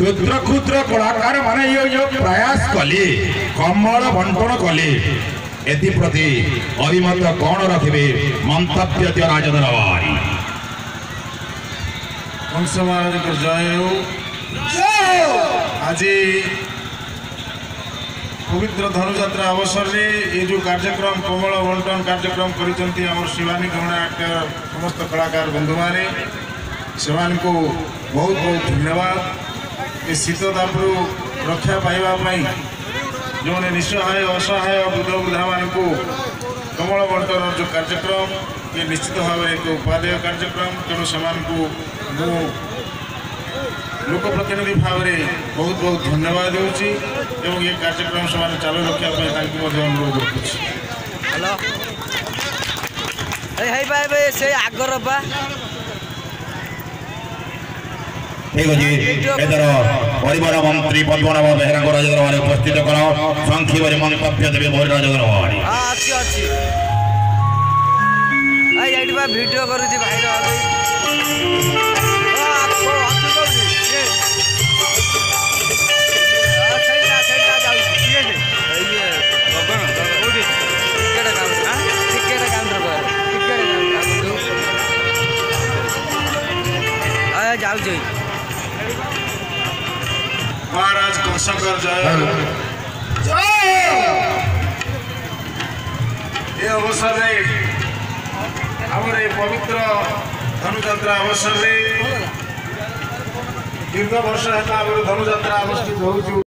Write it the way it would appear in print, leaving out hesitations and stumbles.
क्षुद्र क्षुद्र कलाकार माने यो प्रयास कले कमल बंटन कले एप्रति अभिमत कौन रखे मंतव्य दियो राजधर भाई कंस महाराज को जय हो। आज पवित्र धनुजात्रा अवसर में ये जो कार्यक्रम कमल बंटन कार्यक्रम करिसेंती हमर शिवानी गणनाट्य समस्त कलाकार बंधु माने सेमान को बहुत बहुत धन्यवाद। ये शीत तापरू रक्षा पाइबा जो निस्सहाय असहाय वृद्ध वृद्धा मान को कमल बंटन जो कार्यक्रम ये निश्चित भाव में एक उपादेय कार्यक्रम तेणु से लोकप्रतिनिधि भाव में बहुत बहुत धन्यवाद दूसरी ये कार्यक्रम से चालू रखापी अनुरोध रखुच्छी। ठीक अच्छे एथर परिवहन मंत्री पद्मनाभ बेहरा राजधर उपस्थित कर संक्षेप मंतव्य देवे मोहन राजधर वीडियो करुची भाई जाऊ महाराज कंसकर जय। ये अवसर हमारे पवित्र धनुजात्रा अवसर दीर्घ वर्ष है धनुजात्रा अनुष्ठित हो।